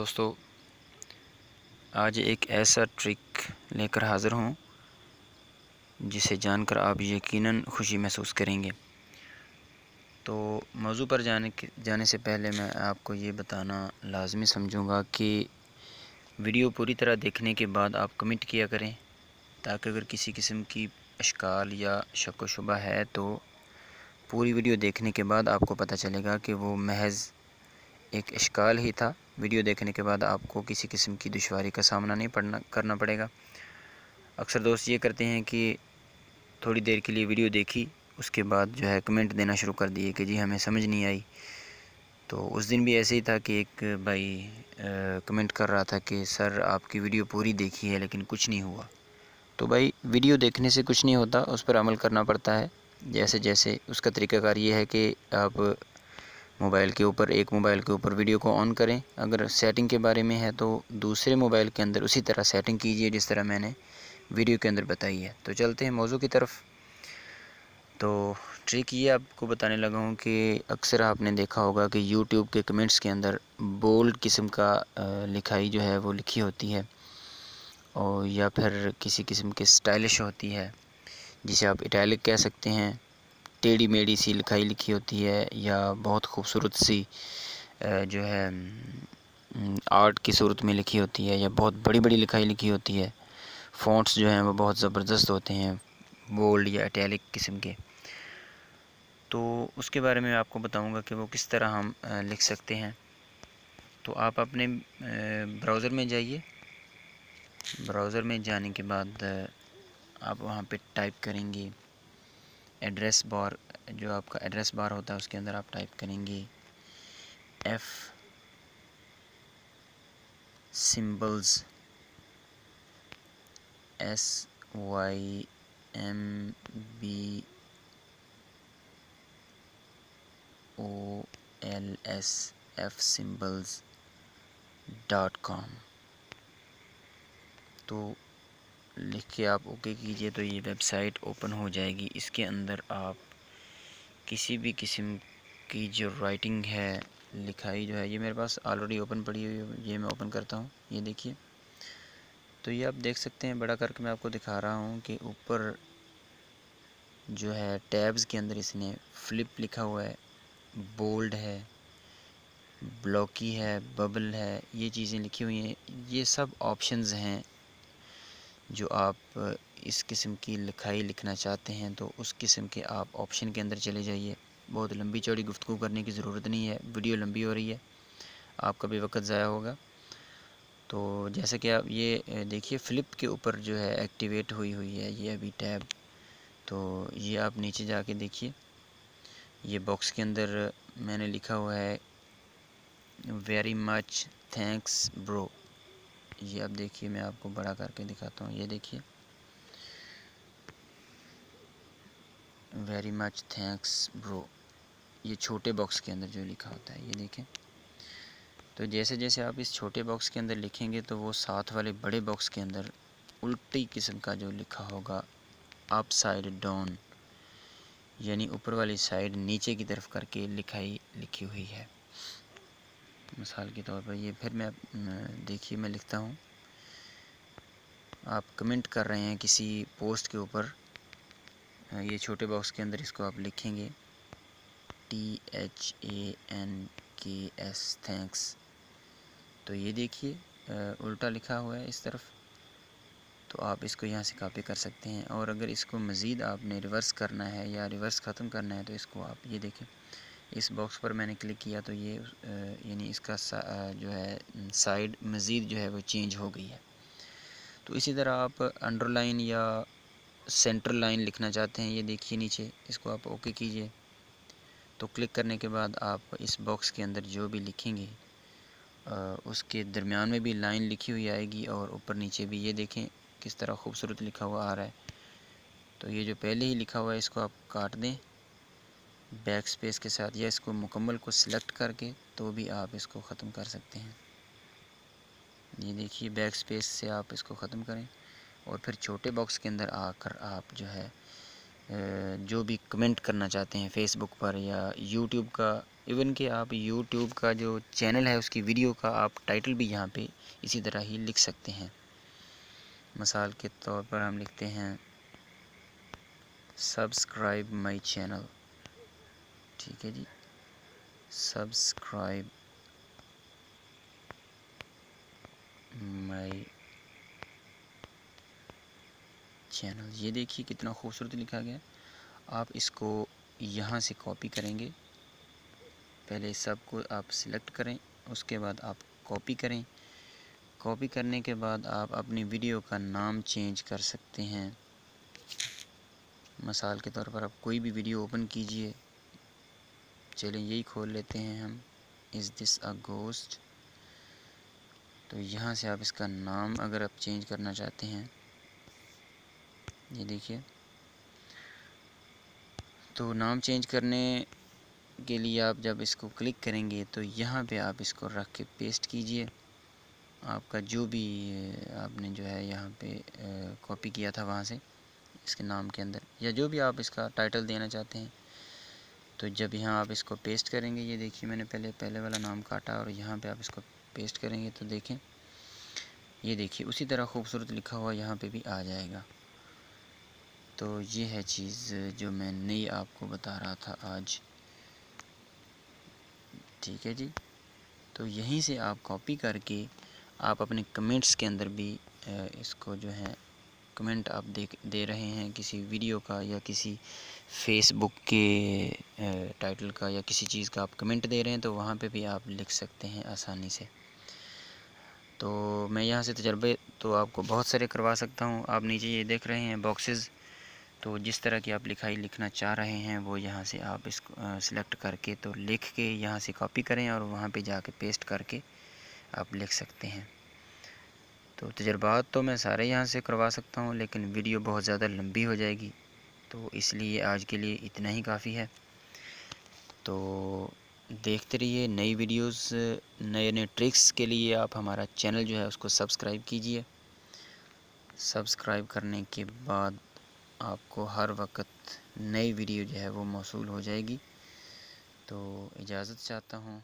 दोस्तों, आज एक ऐसा ट्रिक लेकर हाज़िर हूँ जिसे जानकर आप यकीनन खुशी महसूस करेंगे। तो मौजू पर जाने से पहले मैं आपको ये बताना लाज़मी समझूँगा कि वीडियो पूरी तरह देखने के बाद आप कमेंट किया करें, ताकि अगर किसी किस्म की इश्काल या शक व शुबा है तो पूरी वीडियो देखने के बाद आपको पता चलेगा कि वो महज़ एक इश्काल ही था। वीडियो देखने के बाद आपको किसी किस्म की दुश्वारी का सामना नहीं करना पड़ेगा। अक्सर दोस्त ये करते हैं कि थोड़ी देर के लिए वीडियो देखी, उसके बाद जो है कमेंट देना शुरू कर दिए कि जी हमें समझ नहीं आई। तो उस दिन भी ऐसे ही था कि एक भाई कमेंट कर रहा था कि सर आपकी वीडियो पूरी देखी है लेकिन कुछ नहीं हुआ। तो भाई वीडियो देखने से कुछ नहीं होता, उस पर अमल करना पड़ता है। जैसे जैसे उसका तरीक़ाकार ये है कि आप एक मोबाइल के ऊपर वीडियो को ऑन करें। अगर सेटिंग के बारे में है तो दूसरे मोबाइल के अंदर उसी तरह सेटिंग कीजिए जिस तरह मैंने वीडियो के अंदर बताई है। तो चलते हैं मौजू की तरफ। तो ट्रिक ये आपको बताने लगा हूँ कि अक्सर आपने देखा होगा कि यूट्यूब के कमेंट्स के अंदर बोल्ड किस्म का लिखाई जो है वो लिखी होती है, और या फिर किसी किस्म की स्टाइलिश होती है जिसे आप इटैलिक कह सकते हैं। टेढ़ी मेढ़ी सी लिखाई लिखी होती है या बहुत खूबसूरत सी जो है आर्ट की सूरत में लिखी होती है, या बहुत बड़ी बड़ी लिखाई लिखी होती है। फ़ॉन्ट्स जो हैं वो बहुत ज़बरदस्त होते हैं, बोल्ड या इटैलिक किस्म के। तो उसके बारे में आपको बताऊंगा कि वो किस तरह हम लिख सकते हैं। तो आप अपने ब्राउज़र में जाइए। ब्राउज़र में जाने के बाद आप वहाँ पे टाइप करेंगे एड्रेस बार, जो आपका एड्रेस बार होता है उसके अंदर आप टाइप करेंगे F symbols SYMBOLS fsymbols.com। तो लिख के आप ओके कीजिए तो ये वेबसाइट ओपन हो जाएगी। इसके अंदर आप किसी भी किस्म की जो राइटिंग है, लिखाई जो है, ये मेरे पास ऑलरेडी ओपन पड़ी हुई है। ये मैं ओपन करता हूँ, ये देखिए। तो ये आप देख सकते हैं, बड़ा करके मैं आपको दिखा रहा हूँ कि ऊपर जो है टैब्स के अंदर इसने फ्लिप लिखा हुआ है, बोल्ड है, ब्लॉकी है, बबल है, ये चीज़ें लिखी हुई हैं। ये सब ऑप्शंस हैं जो आप इस किस्म की लिखाई लिखना चाहते हैं तो उस किस्म के आप ऑप्शन के अंदर चले जाइए। बहुत लंबी चौड़ी गुफ्तगू करने की ज़रूरत नहीं है, वीडियो लंबी हो रही है, आपका भी वक्त ज़ाया होगा। तो जैसे कि आप ये देखिए फ्लिप के ऊपर जो है एक्टिवेट हुई है ये अभी टैब। तो ये आप नीचे जाके देखिए, ये बॉक्स के अंदर मैंने लिखा हुआ है वेरी मच थैंक्स ब्रो। ये आप देखिए, मैं आपको बड़ा करके दिखाता हूँ, ये देखिए वेरी मच थैंक्स ब्रो, ये छोटे बॉक्स के अंदर जो लिखा होता है, ये देखें। तो जैसे जैसे आप इस छोटे बॉक्स के अंदर लिखेंगे तो वो साथ वाले बड़े बॉक्स के अंदर उल्टी किस्म का जो लिखा होगा अपसाइड डाउन, यानी ऊपर वाली साइड नीचे की तरफ करके लिखाई लिखी हुई है। मिसाल के तौर पर ये फिर मैं देखिए मैं लिखता हूँ, आप कमेंट कर रहे हैं किसी पोस्ट के ऊपर, ये छोटे बॉक्स के अंदर इसको आप लिखेंगे THANKS थैंक्स। तो ये देखिए उल्टा लिखा हुआ है इस तरफ। तो आप इसको यहाँ से कॉपी कर सकते हैं, और अगर इसको मज़ीद आपने रिवर्स करना है या रिवर्स ख़त्म करना है तो इसको आप ये देखें, इस बॉक्स पर मैंने क्लिक किया तो ये यानी इसका जो है साइड मज़ीद जो है वो चेंज हो गई है। तो इसी तरह आप अंडरलाइन या सेंटर लाइन लिखना चाहते हैं, ये देखिए नीचे, इसको आप ओके कीजिए। तो क्लिक करने के बाद आप इस बॉक्स के अंदर जो भी लिखेंगे उसके दरमियान में भी लाइन लिखी हुई आएगी, और ऊपर नीचे भी ये देखें किस तरह खूबसूरत लिखा हुआ आ रहा है। तो ये जो पहले ही लिखा हुआ है इसको आप काट दें बैक स्पेस के साथ, या इसको मुकम्मल को सिलेक्ट करके तो भी आप इसको ख़त्म कर सकते हैं। ये देखिए बैक स्पेस से आप इसको ख़त्म करें, और फिर छोटे बॉक्स के अंदर आकर आप जो है जो भी कमेंट करना चाहते हैं फेसबुक पर या यूट्यूब का इवन कि आप यूट्यूब का जो चैनल है उसकी वीडियो का आप टाइटल भी यहाँ पे इसी तरह ही लिख सकते हैं। मिसाल के तौर पर हम लिखते हैं सब्सक्राइब माय चैनल, ठीक है जी, सब्सक्राइब माय चैनल। ये देखिए कितना खूबसूरत लिखा गया। आप इसको यहाँ से कॉपी करेंगे, पहले सबको आप सिलेक्ट करें, उसके बाद आप कॉपी करें। कॉपी करने के बाद आप अपनी वीडियो का नाम चेंज कर सकते हैं। मिसाल के तौर पर आप कोई भी वीडियो ओपन कीजिए, चलिए यही खोल लेते हैं हम, इज़ दिस अ घोस्ट। तो यहाँ से आप इसका नाम अगर आप चेंज करना चाहते हैं, ये देखिए, तो नाम चेंज करने के लिए आप जब इसको क्लिक करेंगे तो यहाँ पे आप इसको रख के पेस्ट कीजिए। आपका जो भी आपने जो है यहाँ पे कॉपी किया था वहाँ से इसके नाम के अंदर, या जो भी आप इसका टाइटल देना चाहते हैं, तो जब यहाँ आप इसको पेस्ट करेंगे, ये देखिए मैंने पहले वाला नाम काटा और यहाँ पे आप इसको पेस्ट करेंगे तो देखें, ये देखिए उसी तरह खूबसूरत लिखा हुआ यहाँ पे भी आ जाएगा। तो ये है चीज़ जो मैं नई आपको बता रहा था आज, ठीक है जी। तो यहीं से आप कॉपी करके आप अपने कमेंट्स के अंदर भी इसको जो है कमेंट आप दे रहे हैं किसी वीडियो का या किसी फेसबुक के टाइटल का या किसी चीज़ का आप कमेंट दे रहे हैं, तो वहाँ पे भी आप लिख सकते हैं आसानी से। तो मैं यहाँ से तजर्बे तो आपको बहुत सारे करवा सकता हूँ। आप नीचे ये देख रहे हैं बॉक्सेस, तो जिस तरह की आप लिखाई लिखना चाह रहे हैं वो यहाँ से आप इसको सिलेक्ट करके तो लिख के यहाँ से कॉपी करें और वहाँ पे जाके पेस्ट करके आप लिख सकते हैं। तो तजर्बात तो मैं सारे यहाँ से करवा सकता हूँ, लेकिन वीडियो बहुत ज़्यादा लंबी हो जाएगी, तो इसलिए आज के लिए इतना ही काफ़ी है। तो देखते रहिए नई वीडियोस, नए नए ट्रिक्स के लिए आप हमारा चैनल जो है उसको सब्सक्राइब कीजिए। सब्सक्राइब करने के बाद आपको हर वक्त नई वीडियो जो है वो मौसूल हो जाएगी। तो इजाज़त चाहता हूँ।